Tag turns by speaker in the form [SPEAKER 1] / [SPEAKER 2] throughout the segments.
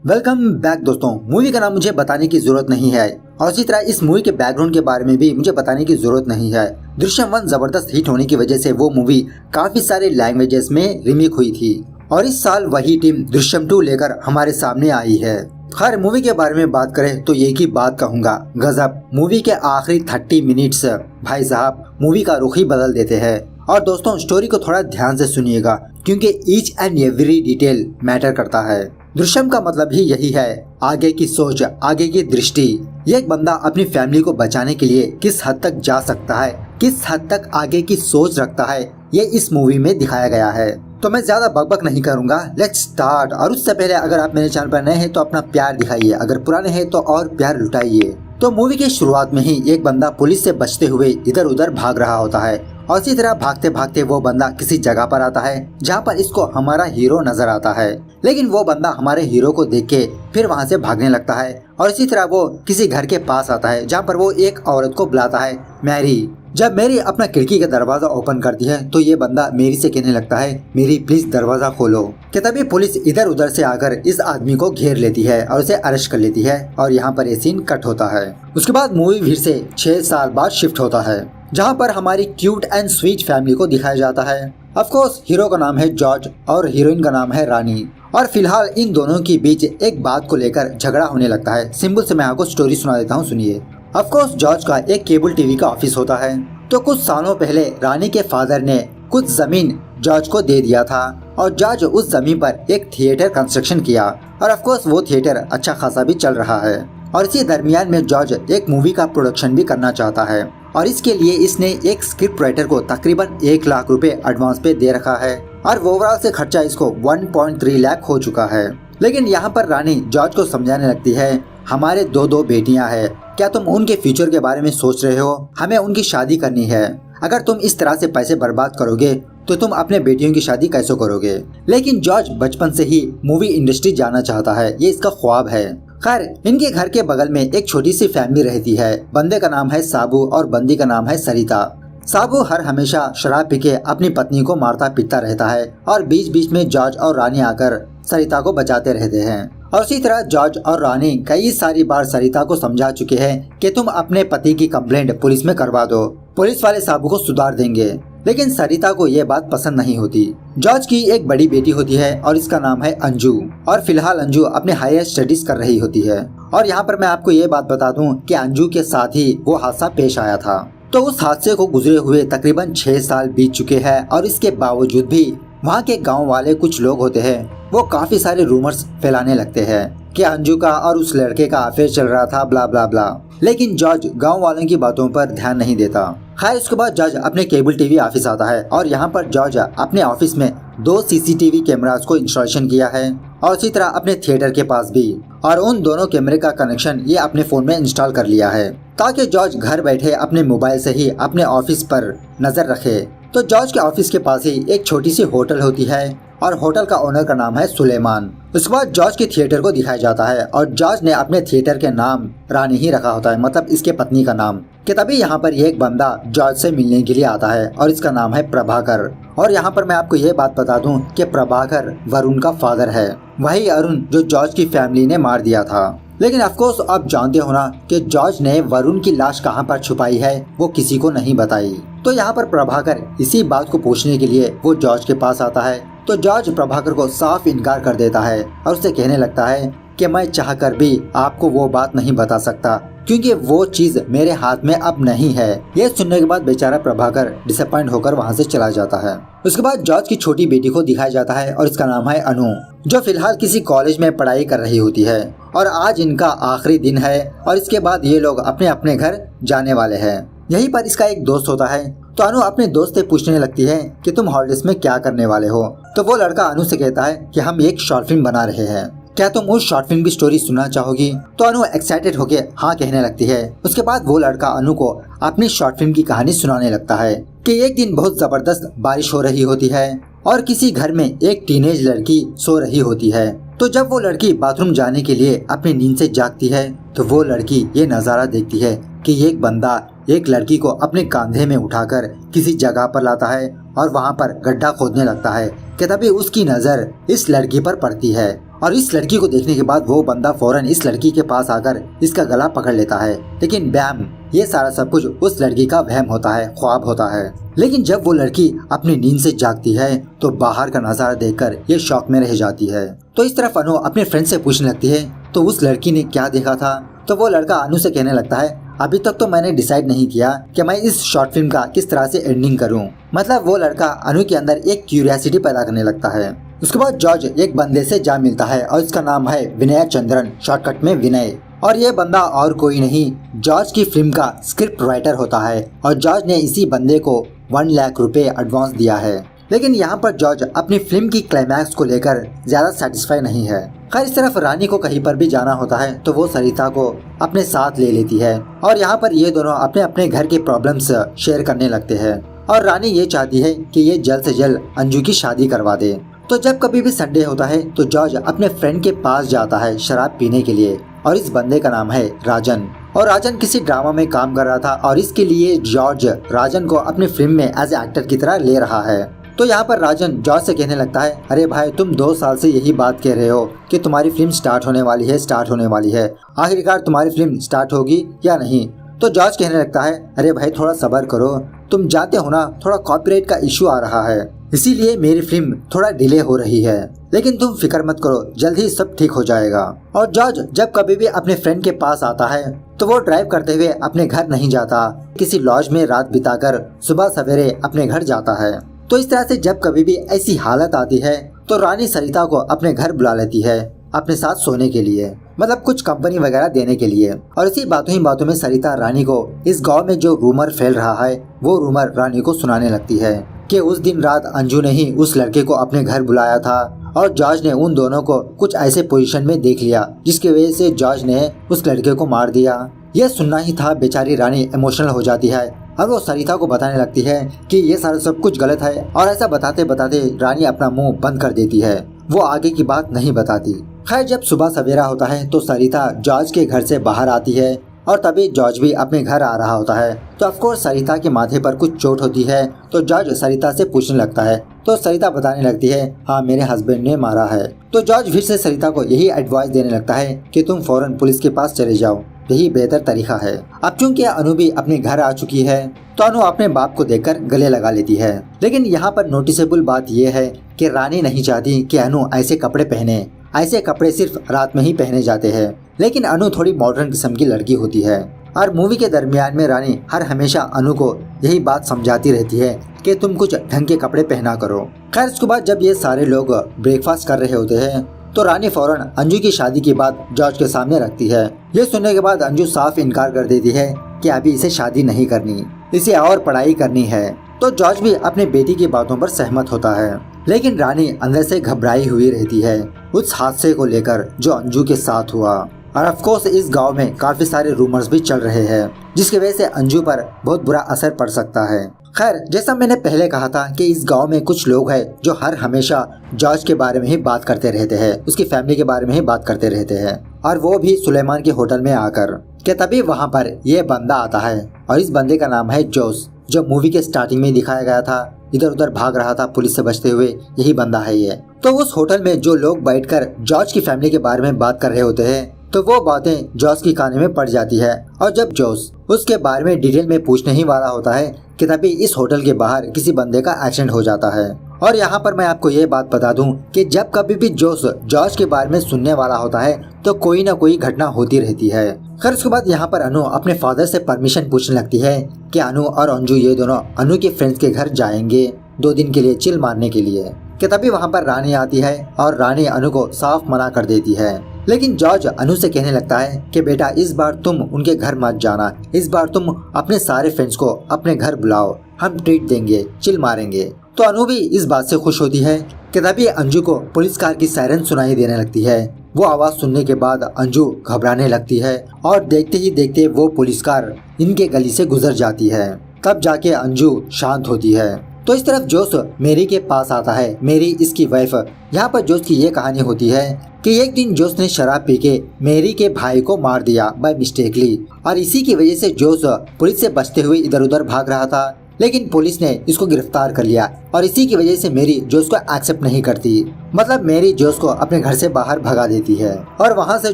[SPEAKER 1] Welcome back दोस्तों। Movie का नाम मुझे बताने की जरूरत नहीं है और इसी तरह इस मूवी के बैकग्राउंड के बारे में भी मुझे बताने की जरूरत नहीं है। दृश्यम 1 जबरदस्त हिट होने की वजह से वो मूवी काफी सारे लैंग्वेजेस में रीमेक हुई थी और इस साल वही टीम दृश्यम 2 लेकर हमारे सामने आई है। खैर मूवी के बारे में बात करें तो एक ही बात कहूँगा, गजब। मूवी के आखिरी 30 मिनट्स भाई साहब मूवी का रुख ही बदल देते हैं। और दोस्तों स्टोरी को थोड़ा ध्यान से सुनिएगा क्योंकि each and every detail matter करता है। दृश्यम का मतलब ही यही है, आगे की सोच, आगे की दृष्टि। एक बंदा अपनी फैमिली को बचाने के लिए किस हद तक जा सकता है, किस हद तक आगे की सोच रखता है, ये इस मूवी में दिखाया गया है। तो मैं ज्यादा बकबक नहीं करूंगा, लेट्स स्टार्ट। और उससे पहले अगर आप मेरे चैनल पर नए हैं तो अपना प्यार दिखाइए, अगर पुराने हैं तो और प्यार लुटाइए। तो मूवी की शुरुआत में ही एक बंदा पुलिस से बचते हुए इधर उधर भाग रहा होता है और इसी तरह भागते भागते वो बंदा किसी जगह पर आता है जहाँ पर इसको हमारा हीरो नजर आता है। लेकिन वो बंदा हमारे हीरो को देख के फिर वहाँ से भागने लगता है और इसी तरह वो किसी घर के पास आता है जहाँ पर वो एक औरत को बुलाता है, मैरी। जब मेरी अपना खिड़की का दरवाजा ओपन करती है तो ये बंदा मेरी से कहने लगता है, मेरी प्लीज दरवाजा खोलो। कि तभी पुलिस इधर उधर से आकर इस आदमी को घेर लेती है और उसे अरेस्ट कर लेती है और यहाँ पर ये सीन कट होता है। उसके बाद मूवी फिर से 6 साल बाद शिफ्ट होता है जहाँ पर हमारी क्यूट एंड स्वीट फैमिली को दिखाया जाता है। ऑफ कोर्स हीरो का नाम है जॉर्ज और हीरोइन का नाम है रानी। और फिलहाल इन दोनों के बीच एक बात को लेकर झगड़ा होने लगता है। सिंपल से मैं आपको स्टोरी सुना देता हूँ, सुनिए। ऑफ कोर्स जॉर्ज का एक केबल टीवी का ऑफिस होता है। तो कुछ सालों पहले रानी के फादर ने कुछ जमीन जॉर्ज को दे दिया था और जॉर्ज उस जमीन पर एक थिएटर कंस्ट्रक्शन किया और ऑफ कोर्स वो थिएटर अच्छा खासा भी चल रहा है। और इसी दरमियान में जॉर्ज एक मूवी का प्रोडक्शन भी करना चाहता है और इसके लिए इसने एक स्क्रिप्ट राइटर को तकरीबन 1 लाख रुपए एडवांस पे दे रखा है और ओवरऑल से खर्चा इसको 1.3 लाख हो चुका है। लेकिन यहाँ पर रानी जॉर्ज को समझाने लगती है, हमारे दो बेटियां हैं, क्या तुम उनके फ्यूचर के बारे में सोच रहे हो? हमें उनकी शादी करनी है। अगर तुम इस तरह से पैसे बर्बाद करोगे तो तुम अपने बेटियों की शादी कैसे करोगे? लेकिन जॉर्ज बचपन से ही मूवी इंडस्ट्री जाना चाहता है, ये इसका ख्वाब है। खैर इनके घर के बगल में एक छोटी सी फैमिली रहती है। बंदे का नाम है साबू और बंदी का नाम है सरिता। साबू हर हमेशा शराब पी के अपनी पत्नी को मारता पीटता रहता है और बीच बीच में जॉर्ज और रानी आकर सरिता को बचाते रहते हैं। और इसी तरह जॉर्ज और रानी कई सारी बार सरिता को समझा चुके हैं कि तुम अपने पति की कंप्लेंट पुलिस में करवा दो, पुलिस वाले साबू को सुधार देंगे। लेकिन सरिता को ये बात पसंद नहीं होती। जॉर्ज की एक बड़ी बेटी होती है और इसका नाम है अंजू और फिलहाल अंजू अपने हायर स्टडीज कर रही होती है। और यहाँ पर मैं आपको ये बात बता दूं कि अंजू के साथ ही वो हादसा पेश आया था। तो उस हादसे को गुजरे हुए तकरीबन 6 साल बीत चुके हैं और इसके बावजूद भी वहाँ के गाँव वाले कुछ लोग होते हैं, वो काफी सारे रूमर्स फैलाने लगते हैं कि अंजू का और उस लड़के का अफेयर चल रहा था, ब्ला ब्ला ब्ला। लेकिन जॉर्ज गांव वालों की बातों पर ध्यान नहीं देता। खैर उसके बाद जॉर्ज अपने केबल टीवी ऑफिस आता है और यहाँ पर जॉर्ज अपने ऑफिस में 2 सीसीटीवी कैमरास को इंस्टॉलेशन किया है और इसी तरह अपने थिएटर के पास भी, और उन दोनों कैमरे का कनेक्शन ये अपने फोन में इंस्टॉल कर लिया है ताकि जॉर्ज घर बैठे अपने मोबाइल से ही अपने ऑफिस पर नजर रखे। तो जॉर्ज के ऑफिस के पास ही एक छोटी सी होटल होती है और होटल का ओनर का नाम है सुलेमान। उसके बाद जॉर्ज के थिएटर को दिखाया जाता है और जॉर्ज ने अपने थिएटर के नाम रानी ही रखा होता है, मतलब इसके पत्नी का नाम। कि तभी यहाँ पर एक बंदा जॉर्ज से मिलने के लिए आता है और इसका नाम है प्रभाकर। और यहाँ पर मैं आपको ये बात बता दूं कि प्रभाकर वरुण का फादर है, वही अरुण जो जॉर्ज की फैमिली ने मार दिया था। लेकिन ऑफकोर्स आप जानते हो ना कि जॉर्ज ने वरुण की लाश कहाँ पर छुपाई है, वो किसी को नहीं बताई। तो यहाँ पर प्रभाकर इसी बात को पूछने के लिए वो जॉर्ज के पास आता है। तो जॉर्ज प्रभाकर को साफ इनकार कर देता है और उसे कहने लगता है कि मैं चाहकर भी आपको वो बात नहीं बता सकता क्योंकि वो चीज मेरे हाथ में अब नहीं है। ये सुनने के बाद बेचारा प्रभाकर डिसअपॉइंट होकर वहाँ से चला जाता है। उसके बाद जॉर्ज की छोटी बेटी को दिखाया जाता है और इसका नाम है अनु, जो फिलहाल किसी कॉलेज में पढ़ाई कर रही होती है और आज इनका आखिरी दिन है और इसके बाद ये लोग अपने अपने घर जाने वाले हैं। यहीं पर इसका एक दोस्त होता है। तो अनु अपने दोस्त से पूछने लगती है कि तुम हॉलिडेज में क्या करने वाले हो? तो वो लड़का अनु से कहता है कि हम एक शॉर्ट फिल्म बना रहे हैं, क्या तुम उस शॉर्ट फिल्म की स्टोरी सुनना चाहोगी? तो अनु एक्साइटेड होके हाँ कहने लगती है। उसके बाद वो लड़का अनु को अपनी शॉर्ट फिल्म की कहानी सुनाने लगता है कि एक दिन बहुत जबरदस्त बारिश हो रही होती है और किसी घर में एक टीनेज लड़की सो रही होती है। तो जब वो लड़की बाथरूम जाने के लिए अपनी नींद से जागती है तो वो लड़की ये नजारा देखती है कि एक बंदा एक लड़की को अपने कंधे में उठाकर किसी जगह पर लाता है और वहाँ पर गड्ढा खोदने लगता है कि तभी उसकी नजर इस लड़की पर पड़ती है और इस लड़की को देखने के बाद वो बंदा फौरन इस लड़की के पास आकर इसका गला पकड़ लेता है। लेकिन बैम, ये सारा सब कुछ उस लड़की का वहम होता है, ख्वाब होता है। लेकिन जब वो लड़की अपनी नींद से जागती है तो बाहर का नजारा देखकर ये शॉक में रह जाती है। तो इस तरफ अनु अपने फ्रेंड से पूछने लगती है तो उस लड़की ने क्या देखा था। तो वो लड़का अनु से कहने लगता है अभी तक तो मैंने डिसाइड नहीं किया कि मैं इस शॉर्ट फिल्म का किस तरह से एंडिंग करूं। मतलब वो लड़का अनु के अंदर एक क्यूरियोसिटी पैदा करने लगता है। उसके बाद जॉर्ज एक बंदे से जा मिलता है और इसका नाम है विनय चंद्रन, शॉर्टकट में विनय। और ये बंदा और कोई नहीं जॉर्ज की फिल्म का स्क्रिप्ट राइटर होता है और जॉर्ज ने इसी बंदे को 1 लाख रुपए एडवांस दिया है। लेकिन यहाँ पर जॉर्ज अपनी फिल्म की क्लाइमैक्स को लेकर ज्यादा सेटिस्फाई नहीं है। खैर इस तरफ रानी को कहीं पर भी जाना होता है तो वो सरिता को अपने साथ ले लेती है और यहाँ पर ये दोनों अपने अपने घर के प्रॉब्लम्स शेयर करने लगते हैं। और रानी ये चाहती है कि ये जल्द से जल्द अंजू की शादी करवा दे। तो जब कभी भी संडे होता है तो जॉर्ज अपने फ्रेंड के पास जाता है शराब पीने के लिए और इस बंदे का नाम है राजन। और राजन किसी ड्रामा में काम कर रहा था और इसके लिए जॉर्ज राजन को अपनी फिल्म में एज एक्टर की तरह ले रहा है। तो यहाँ पर राजन जॉर्ज से कहने लगता है अरे भाई तुम 2 साल से यही बात कह रहे हो कि तुम्हारी फिल्म स्टार्ट होने वाली है, आखिरकार तुम्हारी फिल्म स्टार्ट होगी या नहीं। तो जॉर्ज कहने लगता है अरे भाई थोड़ा सब्र करो, तुम जानते हो ना थोड़ा कॉपीराइट का इश्यू आ रहा है, इसीलिए मेरी फिल्म थोड़ा डिले हो रही है, लेकिन तुम फिक्र मत करो, जल्द ही सब ठीक हो जाएगा। और जॉर्ज जब कभी भी अपने फ्रेंड के पास आता है तो वो ड्राइव करते हुए अपने घर नहीं जाता, किसी लॉज में रात बिताकर सुबह सवेरे अपने घर जाता है। तो इस तरह से जब कभी भी ऐसी हालत आती है तो रानी सरिता को अपने घर बुला लेती है अपने साथ सोने के लिए, मतलब कुछ कंपनी वगैरह देने के लिए। और इसी बातों ही बातों में सरिता रानी को इस गांव में जो रूमर फैल रहा है वो रूमर रानी को सुनाने लगती है कि उस दिन रात अंजू ने ही उस लड़के को अपने घर बुलाया था और जॉर्ज ने उन दोनों को कुछ ऐसे पोजीशन में देख लिया जिसकी वजह से जॉर्ज ने उस लड़के को मार दिया। यह सुनना ही था, बेचारी रानी इमोशनल हो जाती है और वो सरिता को बताने लगती है कि ये सारा सब कुछ गलत है। और ऐसा बताते बताते रानी अपना मुंह बंद कर देती है, वो आगे की बात नहीं बताती। खैर जब सुबह सवेरा होता है तो सरिता जॉर्ज के घर से बाहर आती है और तभी जॉर्ज भी अपने घर आ रहा होता है। तो ऑफकोर्स सरिता के माथे पर कुछ चोट होती है तो जॉर्ज सरिता से पूछने लगता है तो सरिता बताने लगती है हाँ मेरे हस्बैंड ने मारा है। तो जॉर्ज फिर से सरिता को यही एडवाइस देने लगता है कि तुम फौरन पुलिस के पास चले जाओ, यही बेहतर तरीका है। अब चूंकि अनु भी अपने घर आ चुकी है तो अनु अपने बाप को देखकर गले लगा लेती है। लेकिन यहाँ पर नोटिसेबल बात यह है कि रानी नहीं चाहती कि अनु ऐसे कपड़े पहने, ऐसे कपड़े सिर्फ रात में ही पहने जाते हैं। लेकिन अनु थोड़ी मॉडर्न किस्म की लड़की होती है और मूवी के दरमियान में रानी हर हमेशा अनु को यही बात समझाती रहती है कि तुम कुछ ढंग के कपड़े पहना करो। खैर उसके बाद जब ये सारे लोग ब्रेकफास्ट कर रहे होते हैं तो रानी फौरन अंजू की शादी की बात जॉर्ज के सामने रखती है। ये सुनने के बाद अंजू साफ इनकार कर देती है कि अभी इसे शादी नहीं करनी, इसे और पढ़ाई करनी है। तो जॉर्ज भी अपने बेटी की बातों पर सहमत होता है, लेकिन रानी अंदर से घबराई हुई रहती है उस हादसे को लेकर जो अंजू के साथ हुआ। और ऑफ कोर्स इस गांव में काफी सारे रूमर्स भी चल रहे हैं जिसकी वजह से अंजू पर बहुत बुरा असर पड़ सकता है। खैर जैसा मैंने पहले कहा था कि इस गांव में कुछ लोग हैं जो हर हमेशा जॉर्ज के बारे में ही बात करते रहते हैं, उसकी फैमिली के बारे में ही बात करते रहते हैं, और वो भी सुलेमान के होटल में आकर। कि तभी वहाँ पर ये बंदा आता है और इस बंदे का नाम है जोस, जो मूवी के स्टार्टिंग में दिखाया गया था, इधर उधर भाग रहा था पुलिस से बचते हुए, यही बंदा है ये। तो उस होटल में जो लोग बैठकर जॉर्ज की फैमिली के बारे में बात कर रहे होते हैं तो वो बातें जॉस की कान में पड़ जाती है। और जब जॉस उसके बारे में डिटेल में पूछने ही वाला होता है कि तभी इस होटल के बाहर किसी बंदे का एक्सीडेंट हो जाता है। और यहाँ पर मैं आपको ये बात बता दूं कि जब कभी भी जोस जॉर्ज के बारे में सुनने वाला होता है तो कोई ना कोई घटना होती रहती है। खैर उसके बाद यहाँ पर अनु अपने फादर से परमिशन पूछने लगती है कि अनु और अंजू ये दोनों अनु के फ्रेंड्स के घर जाएंगे 2 दिन के लिए चिल मारने के लिए। कि तभी वहाँ पर रानी आती है और रानी अनु को साफ मना कर देती है। लेकिन जॉर्ज अनु से कहने लगता है कि बेटा इस बार तुम उनके घर मत जाना, इस बार तुम अपने सारे फ्रेंड्स को अपने घर बुलाओ, हम ट्रीट देंगे, चिल मारेंगे। तो अनु भी इस बात से खुश होती है कि तभी अंजू को पुलिस कार की सायरन सुनाई देने लगती है। वो आवाज सुनने के बाद अंजू घबराने लगती है और देखते ही देखते वो पुलिस कार इनके गली से गुजर जाती है। तब जाके अंजू शांत होती है। तो इस तरफ जोस मेरी के पास आता है, मेरी इसकी वाइफ। यहाँ पर जोस की ये कहानी होती है कि एक दिन जोस ने शराब पी के मेरी के भाई को मार दिया बाय मिस्टेकली, और इसी की वजह से जोस पुलिस से बचते हुए इधर उधर भाग रहा था। लेकिन पुलिस ने इसको गिरफ्तार कर लिया और इसी की वजह से मेरी जोश को एक्सेप्ट नहीं करती। मतलब मेरी जोश को अपने घर से बाहर भगा देती है और वहाँ से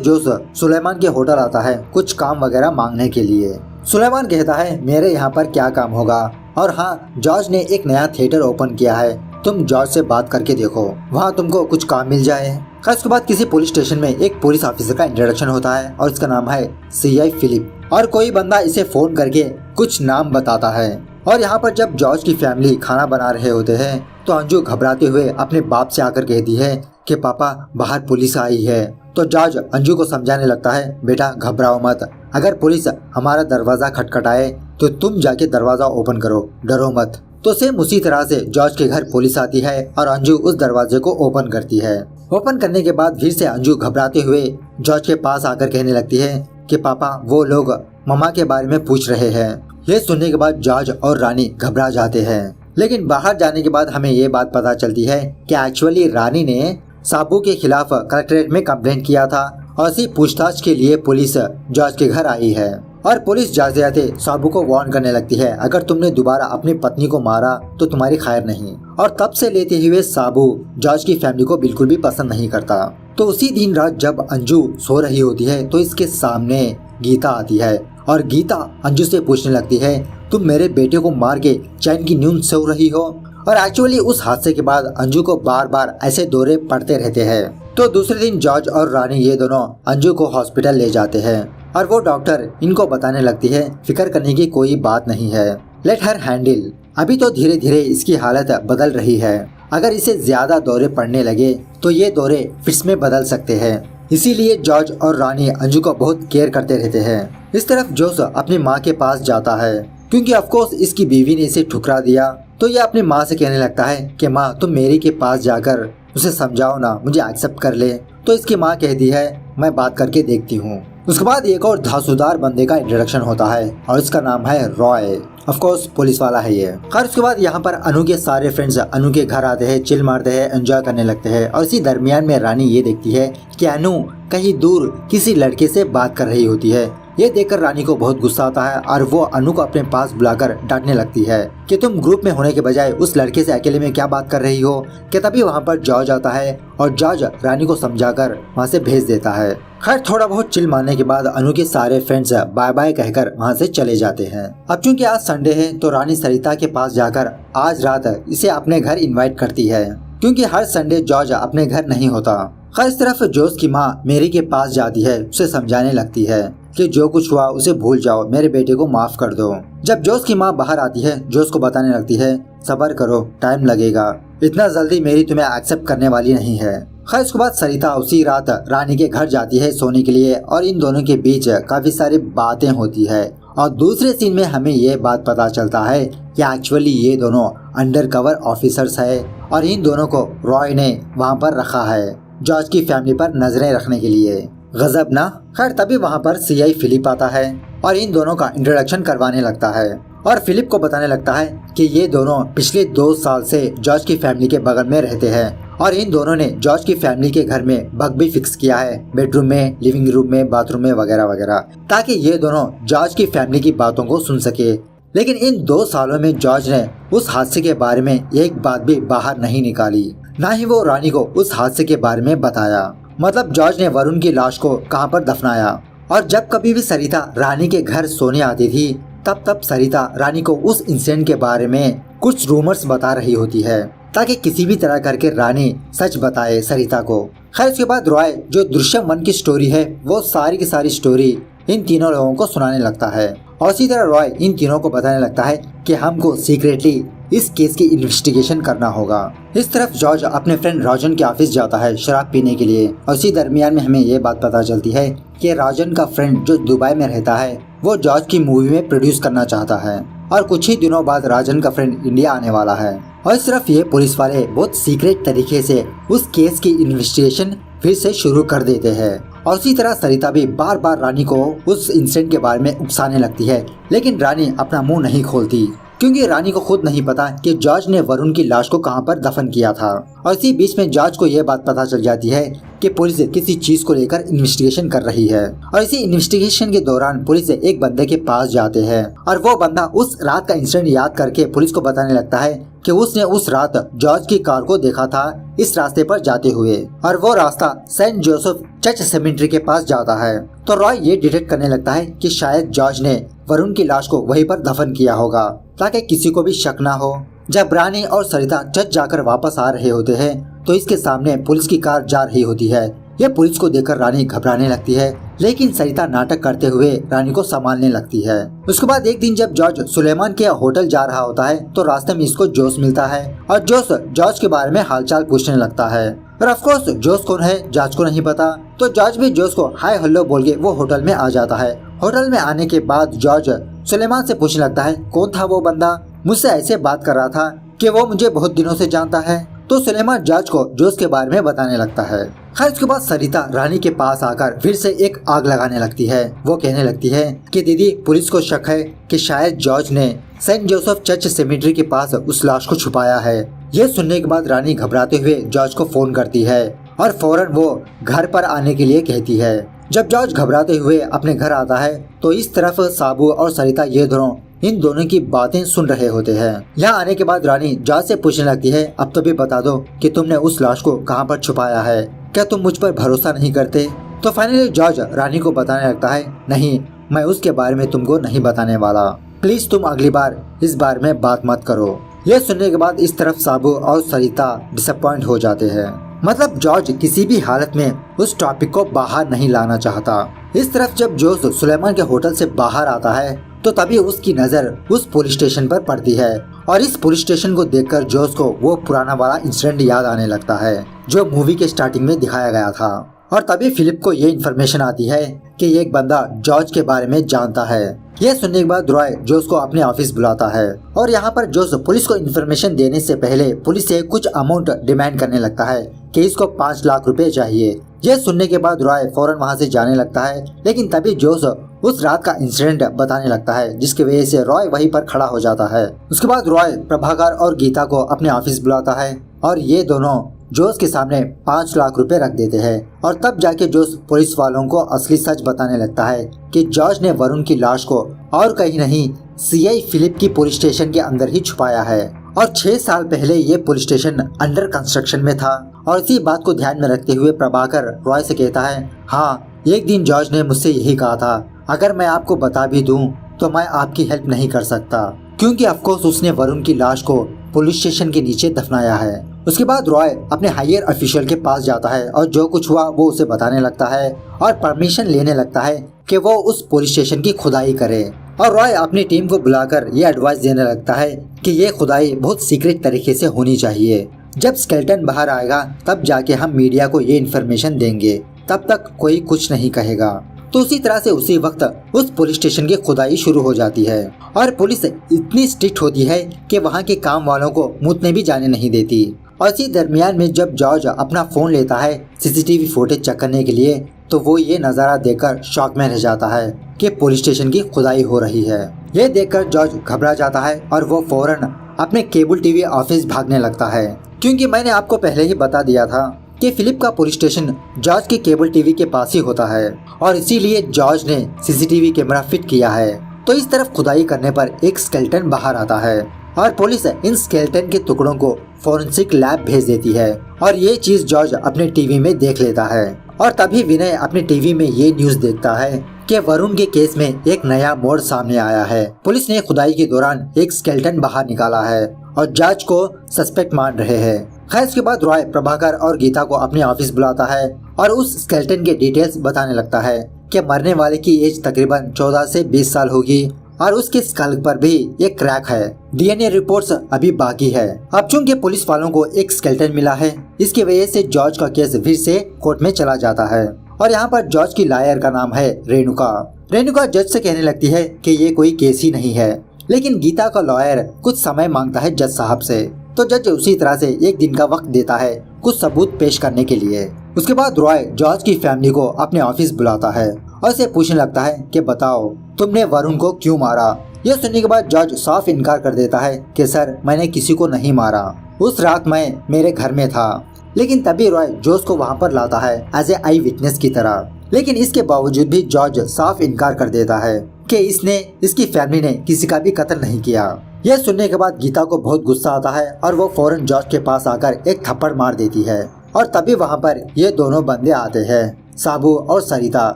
[SPEAKER 1] जोश सुलेमान के होटल आता है कुछ काम वगैरह मांगने के लिए। सुलेमान कहता है मेरे यहाँ पर क्या काम होगा, और हाँ जॉर्ज ने एक नया थिएटर ओपन किया है, तुम जॉर्ज से बात करके देखो, वहाँ तुमको कुछ काम मिल जाए। उसके बाद किसी पुलिस स्टेशन में एक पुलिस ऑफिसर का इंट्रोडक्शन होता है और इसका नाम है सीआई फिलिप, और कोई बंदा इसे फोन करके कुछ नाम बताता है। और यहाँ पर जब जॉर्ज की फैमिली खाना बना रहे होते हैं तो अंजू घबराते हुए अपने बाप से आकर कहती है कि पापा बाहर पुलिस आई है। तो जॉर्ज अंजू को समझाने लगता है बेटा घबराओ मत, अगर पुलिस हमारा दरवाजा खटखटाए तो तुम जाके दरवाजा ओपन करो, डरो मत। तो सेम उसी तरह से जॉर्ज के घर पुलिस आती है और अंजू उस दरवाजे को ओपन करती है। ओपन करने के बाद फिर से अंजू घबराते हुए जॉर्ज के पास आकर कहने लगती है कि पापा वो लोग मम्मा के बारे में पूछ रहे हैं। ये सुनने के बाद जॉर्ज और रानी घबरा जाते हैं, लेकिन बाहर जाने के बाद हमें ये बात पता चलती है कि एक्चुअली रानी ने साबू के खिलाफ कलेक्ट्रेट में कंप्लेंट किया था और इसी पूछताछ के लिए पुलिस जॉर्ज के घर आई है। और पुलिस जाते जाते साबू को वार्न करने लगती है अगर तुमने दोबारा अपनी पत्नी को मारा तो तुम्हारी खैर नहीं। और तब से लेते हुए साबू जॉर्ज की फैमिली को बिल्कुल भी पसंद नहीं करता। तो उसी दिन रात जब अंजू सो रही होती है तो इसके सामने गीता आती है और गीता अंजू से पूछने लगती है तुम मेरे बेटे को मार के चैन की नींद सो रही हो। और एक्चुअली उस हादसे के बाद अंजू को बार बार ऐसे दौरे पड़ते रहते हैं। तो दूसरे दिन जॉर्ज और रानी ये दोनों अंजू को हॉस्पिटल ले जाते हैं और वो डॉक्टर इनको बताने लगती है फिक्र करने की कोई बात नहीं है, लेट हर हैंडल, अभी तो धीरे धीरे इसकी हालत बदल रही है, अगर इसे ज्यादा दौरे पड़ने लगे तो ये दौरे फिट्स में बदल सकते हैं। इसीलिए जॉर्ज और रानी अंजू को बहुत केयर करते रहते हैं। इस तरफ जोश अपनी माँ के पास जाता है क्योंकि ऑफकोर्स इसकी बीवी ने इसे ठुकरा दिया। तो ये अपनी माँ से कहने लगता है कि माँ तुम मेरी के पास जाकर उसे समझाओ ना, मुझे एक्सेप्ट कर ले। तो इसकी माँ कहती है मैं बात करके देखती हूँ। उसके बाद एक और धांसूदार बंदे का इंट्रोडक्शन होता है और इसका नाम है रॉय, ऑफ कोर्स पुलिस वाला है ये। खैर उसके बाद यहाँ पर अनु के सारे फ्रेंड्स अनु के घर आते हैं, चिल मारते हैं, एंजॉय करने लगते हैं। और इसी दरमियान में रानी ये देखती है कि अनु कहीं दूर किसी लड़के से बात कर रही होती है। ये देखकर रानी को बहुत गुस्सा आता है और वो अनु को अपने पास बुलाकर डांटने लगती है कि तुम ग्रुप में होने के बजाय उस लड़के से अकेले में क्या बात कर रही हो। कि तभी वहाँ पर जॉर्ज आता है और जॉर्ज रानी को समझाकर वहाँ से भेज देता है। खैर थोड़ा बहुत चिल मारने के बाद अनु के सारे फ्रेंड्स बाय बाय कहकर वहाँ से चले जाते हैं। अब चूंकि आज संडे है तो रानी सरिता के पास जाकर आज रात इसे अपने घर इन्वाइट करती है क्योंकि हर संडे जॉर्ज अपने घर नहीं होता। खैर इस तरफ जोश की माँ मेरी के पास जाती है, उसे समझाने लगती है कि जो कुछ हुआ उसे भूल जाओ, मेरे बेटे को माफ कर दो। जब जोश की माँ बाहर आती है जोश को बताने लगती है सब्र करो, टाइम लगेगा, इतना जल्दी मेरी तुम्हें एक्सेप्ट करने वाली नहीं है। खैर उसके बाद सरिता उसी रात रानी के घर जाती है सोने के लिए और इन दोनों के बीच काफी सारी बातें होती है। और दूसरे सीन में हमें ये बात पता चलता है कि एक्चुअली ये दोनों अंडरकवर ऑफिसर्स है और इन दोनों को रॉय ने वहाँ पर रखा है जॉर्ज की फैमिली पर नजरें रखने के लिए। गजब ना। खैर तभी वहाँ पर सीआई फिलिप आता है और इन दोनों का इंट्रोडक्शन करवाने लगता है और फिलिप को बताने लगता है कि ये दोनों पिछले 2 साल से जॉर्ज की फैमिली के बगल में रहते हैं और इन दोनों ने जॉर्ज की फैमिली के घर में बग भी फिक्स किया है, बेडरूम में, लिविंग रूम में, बाथरूम में वगैरह वगैरह, ताकि ये दोनों जॉर्ज की फैमिली की बातों को सुन सके। लेकिन इन 2 सालों में जॉर्ज ने उस हादसे के बारे में एक बात भी बाहर नहीं निकाली, ना ही वो रानी को उस हादसे के बारे में बताया। मतलब जॉर्ज ने वरुण की लाश को कहाँ पर दफनाया। और जब कभी भी सरिता रानी के घर सोने आती थी तब सरिता रानी को उस इंसिडेंट के बारे में कुछ रूमर्स बता रही होती है ताकि किसी भी तरह करके रानी सच बताए सरिता को। खैर उसके बाद रॉय जो दृश्यम 1 की स्टोरी है वो सारी की सारी स्टोरी इन तीनों लोगों को सुनाने लगता है और इसी तरह रॉय इन तीनों को बताने लगता है कि हमको सीक्रेटली इस केस की इन्वेस्टिगेशन करना होगा। इस तरफ जॉर्ज अपने फ्रेंड राजन के ऑफिस जाता है शराब पीने के लिए और इसी दरमियान में हमें ये बात पता चलती है कि राजन का फ्रेंड जो दुबई में रहता है वो जॉर्ज की मूवी में प्रोड्यूस करना चाहता है और कुछ ही दिनों बाद राजन का फ्रेंड इंडिया आने वाला है। और इस तरफ ये पुलिस वाले बहुत सीक्रेट तरीके से उस केस की इन्वेस्टिगेशन फिर से शुरू कर देते हैं और उसी तरह सरिता भी बार बार रानी को उस इंसिडेंट के बारे में उकसाने लगती है, लेकिन रानी अपना मुंह नहीं खोलती क्योंकि रानी को खुद नहीं पता कि जॉर्ज ने वरुण की लाश को कहां पर दफन किया था। और इसी बीच में जॉर्ज को यह बात पता चल जाती है कि पुलिस किसी चीज को लेकर इन्वेस्टिगेशन कर रही है। और इसी इन्वेस्टिगेशन के दौरान पुलिस एक बंदे के पास जाते हैं और वो बंदा उस रात का इंसिडेंट याद करके पुलिस को बताने लगता है कि उसने उस रात जॉर्ज की कार को देखा था इस रास्ते पर जाते हुए, और वो रास्ता सेंट जोसेफ चर्च सेमेंट्री के पास जाता है। तो रॉय ये डिटेक्ट करने लगता है कि शायद जॉर्ज ने वरुण की लाश को वहीं पर दफन किया होगा ताकि किसी को भी शक ना हो। जब रानी और सरिता चर्च जाकर वापस आ रहे होते हैं तो इसके सामने पुलिस की कार जा रही होती है। यह पुलिस को देखकर रानी घबराने लगती है, लेकिन सरिता नाटक करते हुए रानी को संभालने लगती है। उसके बाद एक दिन जब जॉर्ज सुलेमान के होटल जा रहा होता है तो रास्ते में इसको जोश मिलता है और जोश जॉर्ज के बारे में हालचाल पूछने लगता है। और ऑफ कोर्स जोश कौन है जॉर्ज को नहीं पता, तो जॉर्ज भी जोश को हाय हेलो बोल के वो होटल में आ जाता है। होटल में आने के बाद जॉर्ज सुलेमान से पूछने लगता है कौन था वो बंदा, मुझसे ऐसे बात कर रहा था कि वो मुझे बहुत दिनों से जानता है। तो सुलेमान जॉर्ज को जोश के बारे में बताने लगता है। खैर उसके बाद सरिता रानी के पास आकर फिर से एक आग लगाने लगती है। वो कहने लगती है कि दीदी पुलिस को शक है कि शायद जॉर्ज ने सेंट जोसेफ चर्च सेमेट्री के पास उस लाश को छुपाया है। ये सुनने के बाद रानी घबराते हुए जॉर्ज को फोन करती है और फौरन वो घर पर आने के लिए कहती है। जब जॉर्ज घबराते हुए अपने घर आता है तो इस तरफ साबू और सरिता ये दोनों इन दोनों की बातें सुन रहे होते हैं। यहाँ आने के बाद रानी जॉर्ज से पूछने लगती है अब तो भी बता दो कि तुमने उस लाश को कहाँ पर छुपाया है, क्या तुम मुझ पर भरोसा नहीं करते। तो फाइनली जॉर्ज रानी को बताने लगता है नहीं, मैं उसके बारे में तुमको नहीं बताने वाला, प्लीज तुम अगली बार इस बारे में बात मत करो। यह सुनने के बाद इस तरफ साबू और सरिता डिसअपॉइंट हो जाते हैं। मतलब जॉर्ज किसी भी हालत में उस टॉपिक को बाहर नहीं लाना चाहता। इस तरफ जब जोश सुलेमान के होटल से बाहर आता है तो तभी उसकी नजर उस पुलिस स्टेशन पर पड़ती है और इस पुलिस स्टेशन को देखकर जोश को वो पुराना वाला इंसिडेंट याद आने लगता है जो मूवी के स्टार्टिंग में दिखाया गया था। और तभी फिलिप को ये इन्फॉर्मेशन आती है कि एक बंदा जॉर्ज के बारे में जानता है। यह सुनने के बाद रॉय जोश को अपने ऑफिस बुलाता है और यहाँ पर जोश पुलिस को इन्फॉर्मेशन देने से पहले पुलिस से कुछ अमाउंट डिमांड करने लगता है कि इसको 5 लाख रुपए चाहिए। यह सुनने के बाद रॉय फौरन वहाँ से जाने लगता है, लेकिन तभी जोश उस रात का इंसिडेंट बताने लगता है जिसकी वजह से रॉय वहीं पर खड़ा हो जाता है। उसके बाद रॉय प्रभाकर और गीता को अपने ऑफिस बुलाता है और ये दोनों जोश के सामने 5 लाख रुपए रख देते हैं और तब जाके जोश पुलिस वालों को असली सच बताने लगता है कि जॉर्ज ने वरुण की लाश को और कहीं नहीं सीआई फिलिप की पुलिस स्टेशन के अंदर ही छुपाया है और 6 साल पहले ये पुलिस स्टेशन अंडर कंस्ट्रक्शन में था। और इसी बात को ध्यान में रखते हुए प्रभाकर रॉय से कहता है हाँ, एक दिन जॉर्ज ने मुझसे यही कहा था, अगर मैं आपको बता भी दूं तो मैं आपकी हेल्प नहीं कर सकता, क्योंकि ऑफकोर्स उसने वरुण की लाश को पुलिस स्टेशन के नीचे दफनाया है। उसके बाद रॉय अपने हायर ऑफिशियल के पास जाता है और जो कुछ हुआ वो उसे बताने लगता है और परमिशन लेने लगता है कि वो उस पुलिस स्टेशन की खुदाई करे। और रॉय अपनी टीम को बुलाकर ये एडवाइस देने लगता है कि ये खुदाई बहुत सीक्रेट तरीके से होनी चाहिए। जब स्केलेटन बाहर आएगा तब जाके हम मीडिया को ये इन्फॉर्मेशन देंगे, तब तक कोई कुछ नहीं कहेगा। तो उसी तरह से उसी वक्त उस पुलिस स्टेशन की खुदाई शुरू हो जाती है और पुलिस इतनी स्ट्रिक्ट होती है कि वहाँ के काम वालों को मुतने भी जाने नहीं देती। और इसी दरमियान में जब जॉर्ज अपना फोन लेता है सीसीटीवी फुटेज चेक करने के लिए तो वो ये नज़ारा देखकर शॉक में रह जाता है कि पुलिस स्टेशन की खुदाई हो रही है। ये देखकर जॉर्ज घबरा जाता है और वो फौरन अपने केबल टीवी ऑफिस भागने लगता है, क्योंकि मैंने आपको पहले ही बता दिया था कि फिलिप का पुलिस स्टेशन जॉर्ज के केबल टीवी के पास ही होता है और इसीलिए जॉर्ज ने सीसीटीवी कैमरा फिट किया है। तो इस तरफ खुदाई करने पर एक स्केलेटन बाहर आता है और पुलिस इन स्केलेटन के टुकड़ों को फोरेंसिक लैब भेज देती है और ये चीज जॉर्ज अपने टीवी में देख लेता है। और तभी विनय अपने टीवी में ये न्यूज देखता है कि वरुण के केस में एक नया मोड़ सामने आया है। पुलिस ने खुदाई के दौरान एक स्केलेटन बाहर निकाला है और जॉर्ज को सस्पेक्ट मान रहे हैं। खैर इसके बाद रॉय प्रभाकर और गीता को अपने ऑफिस बुलाता है और उस स्केलेटन के डिटेल्स बताने लगता है कि मरने वाले की एज तकरीबन 14 से 20 साल होगी और उसके स्कल पर भी एक क्रैक है। डीएनए रिपोर्ट्स अभी बाकी है। अब चूंकि पुलिस वालों को एक स्केलेटन मिला है, इसकी वजह से जॉर्ज का केस फिर से कोर्ट में चला जाता है। और यहाँ पर जॉर्ज की लॉयर का नाम है रेणुका। रेणुका जज से कहने लगती है कि ये कोई केस ही नहीं है, लेकिन गीता का लॉयर कुछ समय मांगता है जज साहब से। तो जज उसी तरह से 1 दिन का वक्त देता है कुछ सबूत पेश करने के लिए। उसके बाद रॉय जॉर्ज की फैमिली को अपने ऑफिस बुलाता है और उसे पूछने लगता है कि बताओ तुमने वरुण को क्यों मारा। यह सुनने के बाद जॉर्ज साफ इनकार कर देता है कि सर मैंने किसी को नहीं मारा, उस रात मैं मेरे घर में था। लेकिन तभी रॉय जोश को वहाँ पर लाता है एज ए आई विटनेस की तरह। लेकिन इसके बावजूद भी जॉर्ज साफ इनकार कर देता है कि इसकी फैमिली ने किसी का भी कत्ल नहीं किया। यह सुनने के बाद गीता को बहुत गुस्सा आता है और वो फौरन जॉर्ज के पास आकर एक थप्पड़ मार देती है। और तभी वहाँ पर ये दोनों बंदे आते हैं, साबू और सरिता,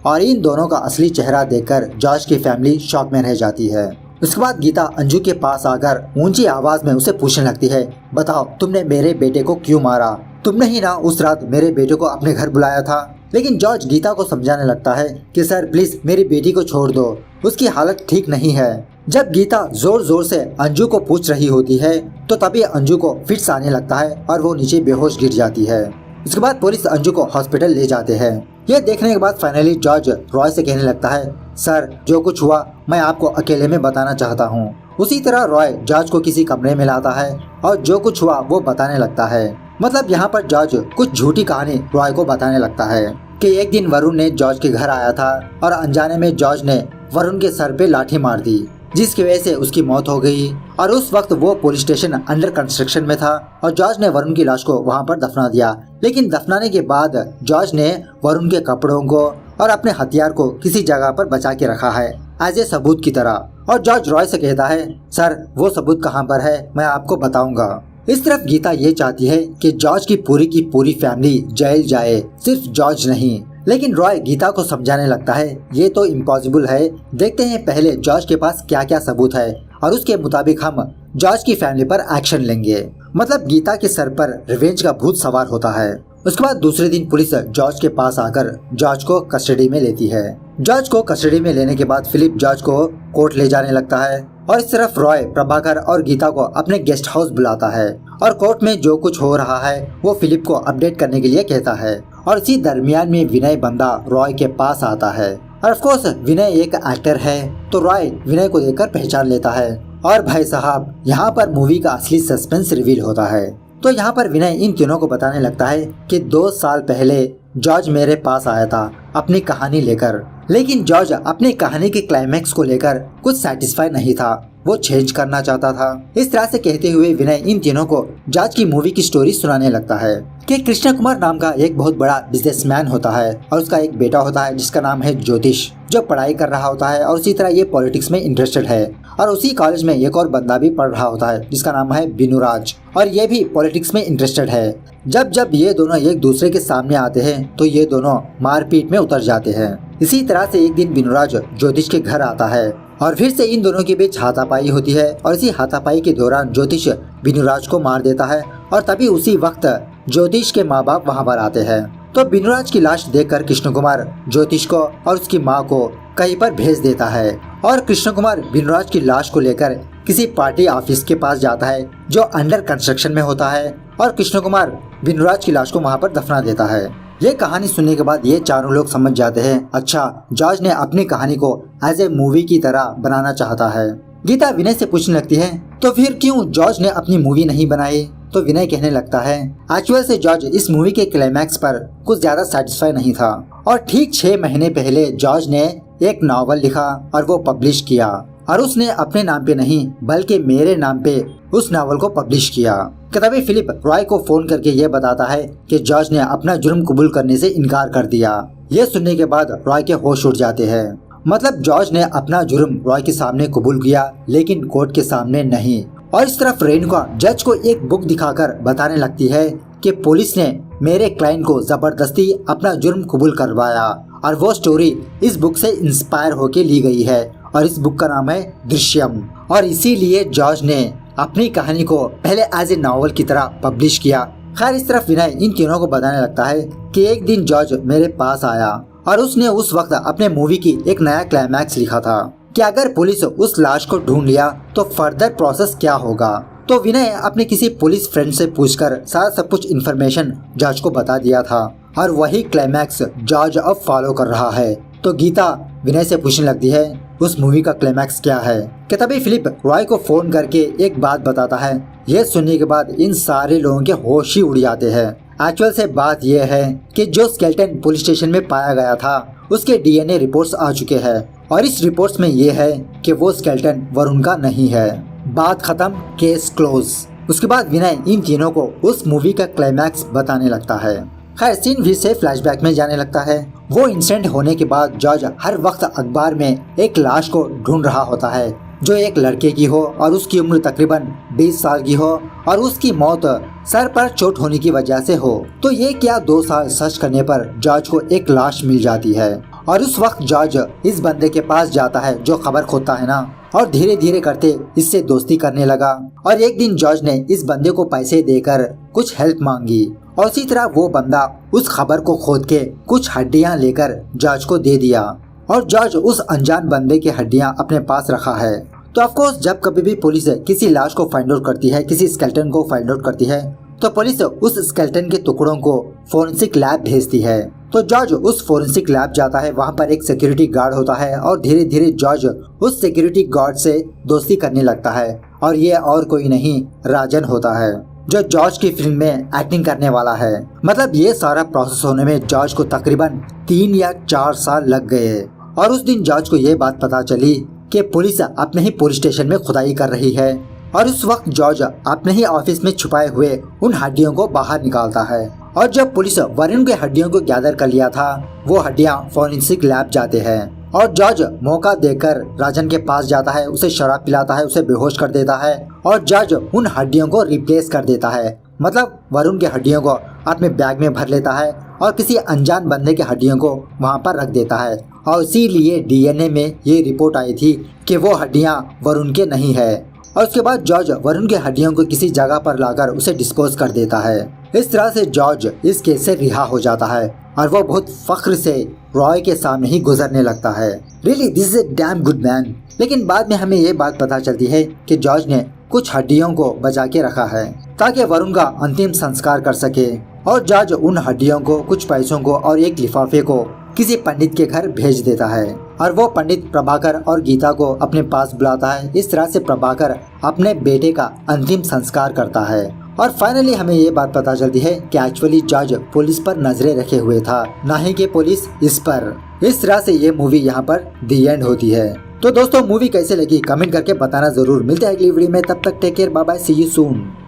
[SPEAKER 1] और इन दोनों का असली चेहरा देखकर जॉर्ज की फैमिली शॉक में रह जाती है। उसके बाद गीता अंजू के पास आकर ऊंची आवाज में उसे पूछने लगती है, बताओ तुमने मेरे बेटे को क्यों मारा? तुमने ही ना उस रात मेरे बेटे को अपने घर बुलाया था। लेकिन जॉर्ज गीता को समझाने लगता है कि सर प्लीज मेरी बेटी को छोड़ दो, उसकी हालत ठीक नहीं है। जब गीता जोर जोर से अंजू को पूछ रही होती है तो तभी अंजू को फिट्स आने लगता है और वो नीचे बेहोश गिर जाती है। उसके बाद पुलिस अंजू को हॉस्पिटल ले जाते हैं। यह देखने के बाद फाइनली जॉर्ज रॉय से कहने लगता है, सर जो कुछ हुआ मैं आपको अकेले में बताना चाहता हूँ। उसी तरह रॉय जॉर्ज को किसी कमरे में लाता है और जो कुछ हुआ वो बताने लगता है। मतलब यहाँ पर जॉर्ज कुछ झूठी कहानी रॉय को बताने लगता है कि एक दिन वरुण ने जॉर्ज के घर आया था और अनजाने में जॉर्ज ने वरुण के सर पे लाठी मार दी, जिसकी वजह से उसकी मौत हो गई। और उस वक्त वो पुलिस स्टेशन अंडर कंस्ट्रक्शन में था और जॉर्ज ने वरुण की लाश को वहाँ पर दफना दिया। लेकिन दफनाने के बाद जॉर्ज ने वरुण के कपड़ों को और अपने हथियार को किसी जगह पर बचा के रखा है एज ए सबूत की तरह। और जॉर्ज रॉय से कहता है, सर वो सबूत कहाँ पर है, मैं आपको बताऊंगा। इस तरफ गीता ये चाहती है कि जॉर्ज की पूरी फैमिली जेल जाए, सिर्फ जॉर्ज नहीं। लेकिन रॉय गीता को समझाने लगता है, ये तो इम्पॉसिबल है, देखते हैं पहले जॉर्ज के पास क्या क्या सबूत है और उसके मुताबिक हम जॉर्ज की फैमिली पर एक्शन लेंगे। मतलब गीता के सर पर रिवेंज का भूत सवार होता है। उसके बाद दूसरे दिन पुलिस जॉर्ज के पास आकर जॉर्ज को कस्टडी में लेती है। जॉर्ज को कस्टडी में लेने के बाद फिलिप जॉर्ज को कोर्ट ले जाने लगता है और इस तरफ रॉय प्रभाकर और गीता को अपने गेस्ट हाउस बुलाता है और कोर्ट में जो कुछ हो रहा है वो फिलिप को अपडेट करने के लिए कहता है। और इसी दरमियान में विनय बंदा रॉय के पास आता है और ऑफ कोर्स विनय एक एक्टर है तो रॉय विनय को देखकर पहचान लेता है। और भाई साहब यहाँ पर मूवी का असली सस्पेंस रिवील होता है। तो यहाँ पर विनय इन तीनों को बताने लगता है कि 2 साल पहले जॉर्ज मेरे पास आया था अपनी कहानी लेकर, लेकिन जॉर्ज अपनी कहानी के क्लाइमैक्स को लेकर कुछ सेटिस्फाई नहीं था, वो चेंज करना चाहता था। इस तरह से कहते हुए विनय इन तीनों को जॉर्ज की मूवी की स्टोरी सुनाने लगता है कि कृष्णा कुमार नाम का एक बहुत बड़ा बिजनेसमैन होता है और उसका एक बेटा होता है जिसका नाम है ज्योतिष, जो पढ़ाई कर रहा होता है और उसी तरह ये पॉलिटिक्स में इंटरेस्टेड है। और उसी कॉलेज में एक और बंदा भी पढ़ रहा होता है जिसका नाम है बिनुराज और ये भी पॉलिटिक्स में इंटरेस्टेड है। जब ये दोनों एक दूसरे के सामने आते हैं तो ये दोनों मारपीट में उतर जाते हैं। इसी तरह से एक दिन बिनुराज ज्योतिष के घर आता है और फिर से इन दोनों के बीच हाथापाई होती है और इसी हाथापाई के दौरान ज्योतिष बिनुराज को मार देता है। और तभी उसी वक्त ज्योतिष के माँ बाप वहाँ पर आते हैं। तो बिनुराज की लाश देखकर कृष्ण कुमार ज्योतिष को और उसकी माँ को कहीं पर भेज देता है और कृष्ण कुमार बिनुराज की लाश को लेकर किसी पार्टी ऑफिस के पास जाता है जो अंडर कंस्ट्रक्शन में होता है और कृष्ण कुमार बिनुराज की लाश को वहाँ पर दफना देता है। ये कहानी सुनने के बाद ये चारों लोग समझ जाते हैं, अच्छा जॉर्ज ने अपनी कहानी को एज ए मूवी की तरह बनाना चाहता है। गीता विनय से पूछने लगती है, तो फिर क्यों जॉर्ज ने अपनी मूवी नहीं बनाई? तो विनय कहने लगता है, एक्चुअल से जॉर्ज इस मूवी के क्लाइमैक्स पर कुछ ज्यादा सेटिस्फाई नहीं था और ठीक 6 महीने पहले जॉर्ज ने एक नॉवल लिखा और वो पब्लिश किया और उसने अपने नाम पे नहीं बल्कि मेरे नाम पे उस नॉवल को पब्लिश किया। तभी फिलिप रॉय को फोन करके ये बताता है कि जॉर्ज ने अपना जुर्म कबूल करने से इनकार कर दिया। ये सुनने के बाद रॉय के होश उड़ जाते हैं। मतलब जॉर्ज ने अपना जुर्म रॉय के सामने कबूल किया लेकिन कोर्ट के सामने नहीं। और इस तरफ रेणुका जज को एक बुक दिखाकर बताने लगती है कि पुलिस ने मेरे क्लाइंट को जबरदस्ती अपना जुर्म कबूल करवाया और वो स्टोरी इस बुक से इंस्पायर होके ली गई है और इस बुक का नाम है दृश्यम। और इसीलिए जॉर्ज ने अपनी कहानी को पहले एज ए नॉवल की तरह पब्लिश किया। खैर इस तरफ विनय इन तीनों को बताने लगता है कि एक दिन जॉर्ज मेरे पास आया और उसने उस वक्त अपने मूवी की एक नया क्लाइमैक्स लिखा था कि अगर पुलिस उस लाश को ढूंढ लिया तो फर्दर प्रोसेस क्या होगा। तो विनय अपने किसी पुलिस फ्रेंड से पूछकर सारा सब कुछ इन्फॉर्मेशन जॉर्ज को बता दिया था और वही क्लाइमैक्स जॉर्ज अब फॉलो कर रहा है। तो गीता विनय से पूछने लगती है उस मूवी का क्लाइमैक्स क्या है। कि तभी फिलिप रॉय को फोन करके एक बात बताता है। यह सुनने के बाद इन सारे लोगों के होश ही उड़ जाते हैं। एक्चुअल से बात यह है कि जो स्केलेटन पुलिस स्टेशन में पाया गया था उसके DNA रिपोर्ट्स आ चुके हैं और इस रिपोर्ट्स में ये है कि वो स्केलेटन वरुण का नहीं है। बात खत्म, केस क्लोज। उसके बाद विनय इन तीनों को उस मूवी का क्लाइमैक्स बताने लगता है। खैर सीन फिर से फ्लैशबैक में जाने लगता है। वो इंसिडेंट होने के बाद जॉर्ज हर वक्त अखबार में एक लाश को ढूंढ रहा होता है जो एक लड़के की हो और उसकी उम्र तकरीबन 20 साल की हो और उसकी मौत सर पर चोट होने की वजह से हो। तो ये क्या 2 साल सर्च करने पर जॉर्ज को एक लाश मिल जाती है और उस वक्त जॉर्ज इस बंदे के पास जाता है जो खबर खोदता है ना, और धीरे धीरे करते इससे दोस्ती करने लगा। और एक दिन जॉर्ज ने इस बंदे को पैसे देकर कुछ हेल्प मांगी और इसी तरह वो बंदा उस खबर को खोद के कुछ हड्डियां लेकर जॉर्ज को दे दिया और जॉर्ज उस अनजान बंदे की हड्डियां अपने पास रखा है। तो ऑफकोर्स जब कभी भी पुलिस किसी लाश को फाइंड आउट करती है, किसी स्केलेटन को फाइंड आउट करती है, तो पुलिस उस स्केलेटन के टुकड़ों को फोरेंसिक लैब भेजती है। तो जॉर्ज उस फोरेंसिक लैब जाता है, वहाँ पर एक सिक्योरिटी गार्ड होता है और धीरे धीरे जॉर्ज उस सिक्योरिटी गार्ड से दोस्ती करने लगता है और ये और कोई नहीं राजन होता है जो जॉर्ज की फिल्म में एक्टिंग करने वाला है। मतलब ये सारा प्रोसेस होने में जॉर्ज को तकरीबन 3 या 4 साल लग गए। और उस दिन जॉर्ज को ये बात पता चली कि पुलिस अपने ही पुलिस स्टेशन में खुदाई कर रही है और उस वक्त जॉर्ज अपने ही ऑफिस में छुपाए हुए उन हड्डियों को बाहर निकालता है। और जब पुलिस वरुण के हड्डियों को गैदर कर लिया था, वो हड्डियां फोरेंसिक लैब जाते हैं और जॉर्ज मौका देकर राजन के पास जाता है, उसे शराब पिलाता है, उसे बेहोश कर देता है और जॉर्ज उन हड्डियों को रिप्लेस कर देता है। मतलब वरुण के हड्डियों को अपने बैग में भर लेता है और किसी अनजान बंदे के हड्डियों को वहाँ पर रख देता है। और इसीलिए डीएनए में ये रिपोर्ट आई थी कि वो हड्डियाँ वरुण के नहीं है। और उसके बाद जॉर्ज वरुण के हड्डियों को किसी जगह पर लाकर उसे डिस्पोज कर देता है। इस तरह से जॉर्ज इस केस से रिहा हो जाता है और वो बहुत फख्र से रॉय के सामने ही गुजरने लगता है। Really this is a damn good man. लेकिन बाद में हमें ये बात पता चलती है कि जॉर्ज ने कुछ हड्डियों को बचा के रखा है ताकि वरुण का अंतिम संस्कार कर सके। और जॉर्ज उन हड्डियों को, कुछ पैसों को और एक लिफाफे को किसी पंडित के घर भेज देता है और वो पंडित प्रभाकर और गीता को अपने पास बुलाता है। इस तरह से प्रभाकर अपने बेटे का अंतिम संस्कार करता है। और फाइनली हमें ये बात पता चलती है कि एक्चुअली जॉर्ज पुलिस पर नजरें रखे हुए था, ना ही कि पुलिस इस पर। इस तरह से ये मूवी यहाँ पर दी एंड होती है। तो दोस्तों मूवी कैसे लगी कमेंट करके बताना जरूर। मिलते हैं अगली वीडियो में, तब तक take care, bye bye, see you soon.